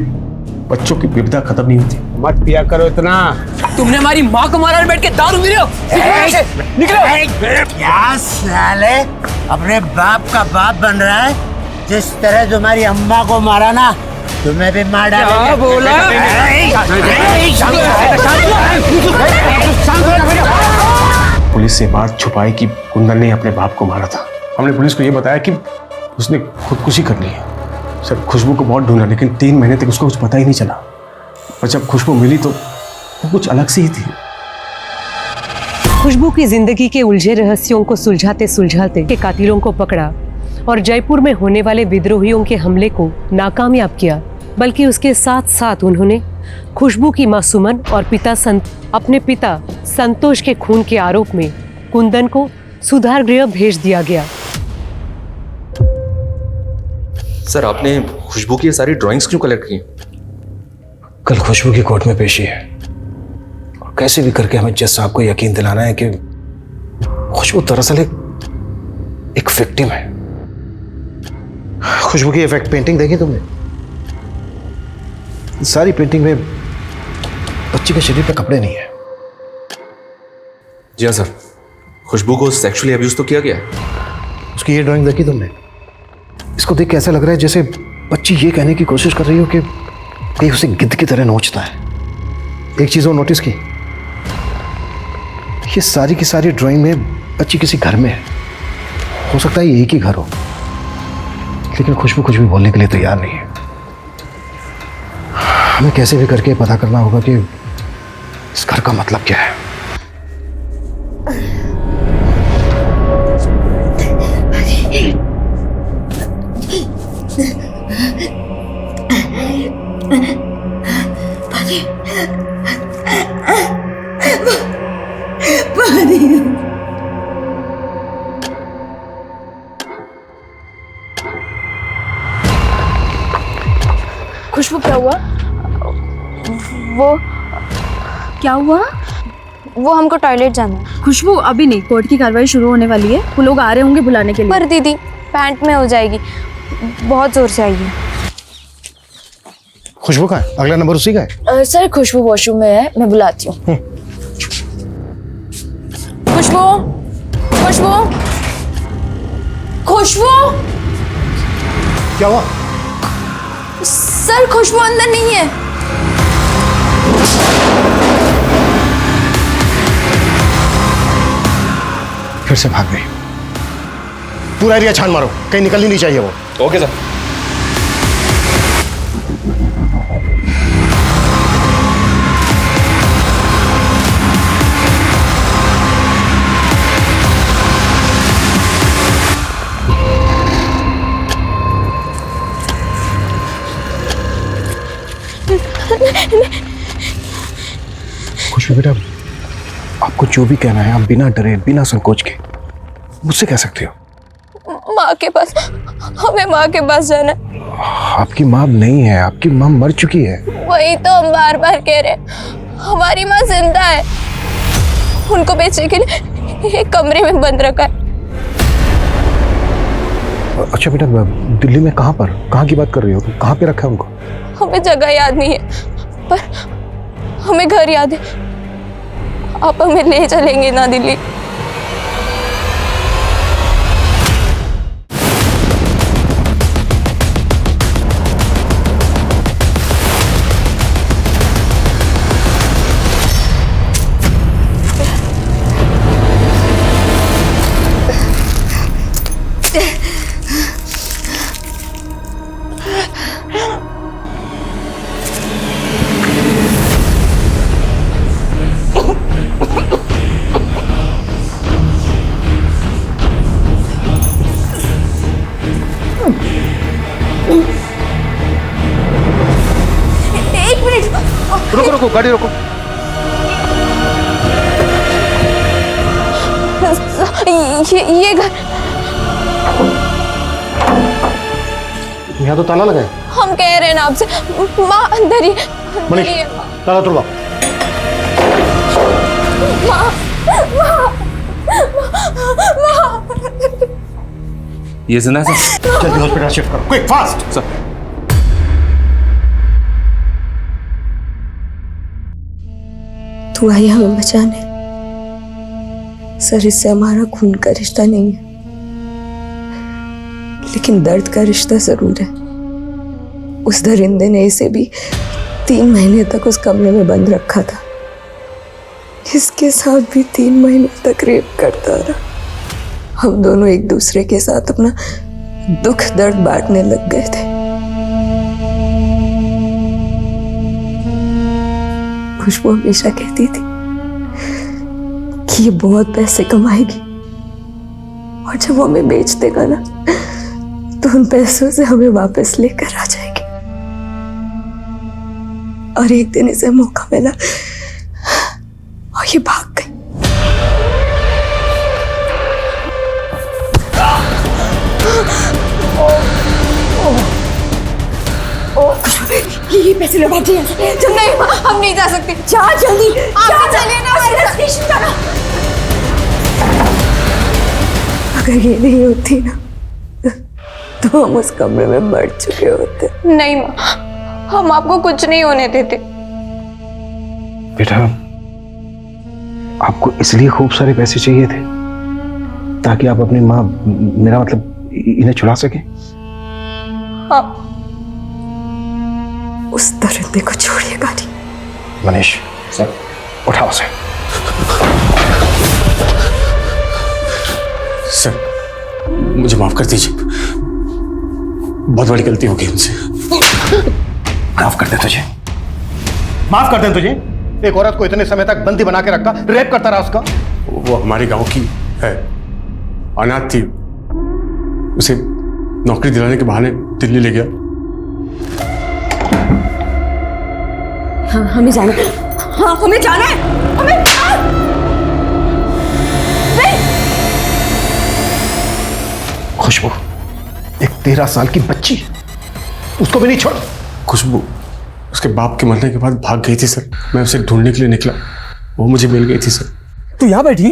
Speaker 6: बच्चों की विपदा खत्म नहीं होती।
Speaker 10: मत पिया करो इतना।
Speaker 16: तुमने हमारी माँ को मारा बैठ के दारू पी रहे हो। निकलो।
Speaker 17: क्या साले अपने बाप का बाप बन रहा है? जिस तरह तुम्हारी अम्मा को मारा ना, तुम्हें भी मार डालेंगे।
Speaker 16: क्या बोला?
Speaker 6: पुलिस से बात छुपाई कि कुंदन ने अपने बाप को मारा था। हमने पुलिस को ये बताया कि उसने खुदकुशी कर ली है। सर खुशबू को बहुत ढूंढा लेकिन 3 महीने तक उसको कुछ पता ही नहीं चला। और जब खुशबू मिली तो वो कुछ अलग सी ही थी।
Speaker 4: खुशबू की जिंदगी के उलझे रहस्यों को सुलझाते सुलझाते के कातिलों को पकड़ा और जयपुर में होने वाले विद्रोहियों के हमले को नाकामयाब किया। बल्कि उसके साथ साथ उन्होंने खुशबू की मां सुमन और अपने पिता संतोष के खून के आरोप में कुंदन को सुधार गृह भेज दिया गया।
Speaker 9: सर आपने खुशबू की ये सारी ड्राइंग्स क्यों कलेक्ट की?
Speaker 1: कल खुशबू की कोर्ट में पेशी है और कैसे भी करके हमें जज साहब को यकीन दिलाना है कि खुशबू दरअसल एक विक्टिम है। खुशबू की इफेक्ट पेंटिंग देखी तुमने? सारी पेंटिंग में बच्ची के शरीर पे कपड़े नहीं है।
Speaker 9: जी हाँ सर, खुशबू को सेक्सुअली अब्यूज तो किया गया है।
Speaker 1: उसकी ये ड्राइंग देखी तुमने? इसको देख के ऐसा लग रहा है जैसे बच्ची ये कहने की कोशिश कर रही हो कि कहीं उसे गिद्ध की तरह नोचता है। एक चीज और नोटिस की, ये सारी की सारी ड्राइंग में बच्ची किसी घर में है। हो सकता है ये एक ही घर हो, लेकिन खुशबू कुछ भी बोलने के लिए तैयार नहीं है। हमें कैसे भी करके पता करना होगा कि इस घर का मतलब क्या है।
Speaker 13: खुशबू क्या हुआ?
Speaker 3: वो
Speaker 13: क्या हुआ?
Speaker 3: वो हमको टॉयलेट जाना है।
Speaker 13: खुशबू अभी नहीं, कोर्ट की कार्रवाई शुरू होने वाली है। वो लोग आ रहे होंगे बुलाने के लिए।
Speaker 3: पर दीदी पैंट में हो जाएगी, बहुत जोर से आई है।
Speaker 1: खुशबू का है? अगला नंबर उसी का है।
Speaker 13: सर खुशबू वॉशरूम में है, मैं बुलाती हूँ। खुशबू, खुशबू, खुशबू।
Speaker 1: क्या हुआ?
Speaker 3: सर खुशबू अंदर नहीं है।
Speaker 1: फिर से भाग गई। पूरा एरिया छान मारो, कहीं निकलनी नहीं चाहिए वो।
Speaker 9: Okay sir.
Speaker 1: खुशबू बेटा, आपको जो भी कहना है आप बिना डरे बिना संकोच के मुझसे कह सकते हो।
Speaker 3: माँ के पास, हमें माँ के पास जाना है।
Speaker 1: आपकी माँ नहीं है, आपकी माँ मर चुकी है।
Speaker 3: वही तो हम बार बार कह रहे, हमारी माँ जिंदा है। उनको बेचने के लिए एक कमरे में बंद रखा है।
Speaker 1: अच्छा बेटा, दिल्ली में कहाँ पर, कहाँ की बात कर रही हो? कहाँ पे रखा है उनको?
Speaker 3: हमें जगह याद नहीं है, पर हमें घर याद है। आप हमें ले चलेंगे ना दिल्ली?
Speaker 1: रुको रुको, गाड़ी रोको।
Speaker 3: ये घर,
Speaker 1: यहाँ तो ताला लगा है।
Speaker 3: हम कह रहे हैं ना आपसे, माँ अंदर ही
Speaker 1: मनीष, ताला तोड़वा।
Speaker 3: माँ, माँ,
Speaker 9: ये जिंदा है सर?
Speaker 1: जल्दी हॉस्पिटल शिफ्ट करो, क्विक फास्ट।
Speaker 9: सर
Speaker 18: तू आई हमें बचाने। सर, इससे हमारा खून का रिश्ता नहीं है, लेकिन दर्द का रिश्ता जरूर है। उस दरिंदे ने इसे भी 3 महीने तक उस कमरे में बंद रखा था। इसके साथ भी 3 महीने तक रेप करता रहा। हम दोनों एक दूसरे के साथ अपना दुख दर्द बांटने लग गए थे। खुशबू हमेशा कहती थी कि ये बहुत पैसे कमाएगी और जब वो हमें बेच देगा ना तो उन पैसों से हमें वापस लेकर आ जाएगी। और एक दिन इसे मौका मिला और ये भाग गई।
Speaker 3: ये पैसे लो, भागिए। तुम नहीं, हम नहीं जा सकते। जा जल्दी, आप चलिए ना हमारे साथ।
Speaker 18: अगर ये नहीं होती ना तो हम उस कमरे में मर चुके होते।
Speaker 3: नहीं माँ, हम आपको कुछ नहीं होने देते।
Speaker 1: बेटा, आपको इसलिए खूब सारे पैसे चाहिए थे ताकि आप अपनी माँ, मेरा मतलब इन्हें छुड़ा सके?
Speaker 3: हाँ।
Speaker 18: उस दरिंदे को छोड़िएगा नहीं।
Speaker 1: मनीष सर, उठाओ उसे।
Speaker 6: सर, मुझे माफ कर दीजिए, बहुत बड़ी गलती हो गई उनसे।
Speaker 1: माफ कर दे तुझे,
Speaker 11: माफ कर दें तुझे? एक औरत को इतने समय तक बंदी बना के रखा, रेप करता रहा उसका।
Speaker 6: वो हमारे गांव की है, अनाथ थी। उसे नौकरी दिलाने के बहाने दिल्ली ले गया।
Speaker 18: हाँ, हमें जाना है। हाँ, हमें जाना है। हमें
Speaker 1: खुशबू, एक 13 साल की बच्ची, उसको भी नहीं छोड़।
Speaker 6: खुशबू उसके बाप के मरने के बाद भाग गई थी सर। मैं उसे ढूंढने के लिए निकला, वो मुझे मिल गई थी सर।
Speaker 10: तू यहाँ बैठी?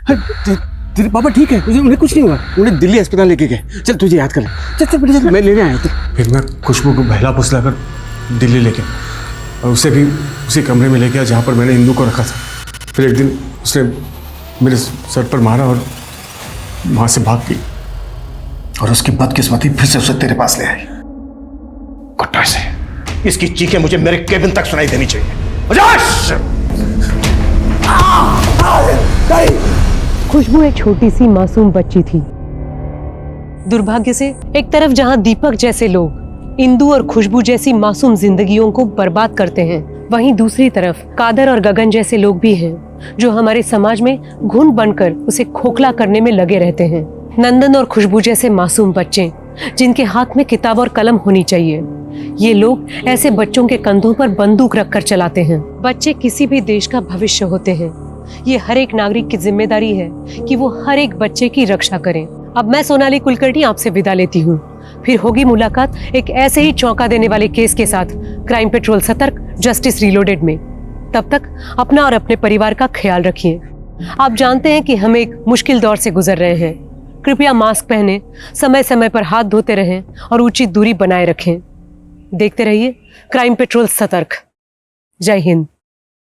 Speaker 10: तेरे पापा ठीक है? उन्हें कुछ नहीं हुआ? उन्हें दिल्ली अस्पताल लेके गए। चल तुझे याद कर ले। चल चल बेटा, चल मैं लेने आया हूँ।
Speaker 6: फिर मैं खुशबू को बहला फुसला कर दिल्ली ले गया और उसे भी उसी कमरे में ले गया जहाँ पर मैंने इंदू को रखा था। फिर एक दिन उसने मेरे सर पर मारा और वहाँ से भाग गई।
Speaker 1: और उसकी बदकिस्मती फिर से उसे तेरे पास ले आई। कुत्ता से
Speaker 11: इसकी चीखें मुझे मेरे केबिन तक सुनाई देनी चाहिए।
Speaker 4: खुशबू एक छोटी सी मासूम बच्ची थी। दुर्भाग्य से एक तरफ जहां दीपक जैसे लोग इंदु और खुशबू जैसी मासूम जिंदगियों को बर्बाद करते हैं, वहीं दूसरी तरफ कादर और गगन जैसे लोग भी हैं जो हमारे समाज में घुन बनकर उसे खोखला करने में लगे रहते हैं। नंदन और खुशबू जैसे मासूम बच्चे जिनके हाथ में किताब और कलम होनी चाहिए, ये लोग ऐसे बच्चों के कंधों पर बंदूक रखकर चलाते हैं। बच्चे किसी भी देश का भविष्य होते हैं। ये हर एक नागरिक की जिम्मेदारी है कि वो हर एक बच्चे की रक्षा करें। अब मैं सोनाली कुलकर्णी आपसे विदा लेती हूँ। फिर होगी मुलाकात एक ऐसे ही चौंका देने वाले केस के साथ क्राइम पेट्रोल सतर्क जस्टिस रीलोडेड में। तब तक अपना और अपने परिवार का ख्याल रखिए। आप जानते हैं कि हम एक मुश्किल दौर से गुजर रहे हैं। कृपया मास्क पहने, समय समय पर हाथ धोते रहें और उचित दूरी बनाए रखें। देखते रहिए क्राइम पेट्रोल सतर्क। जय हिंद।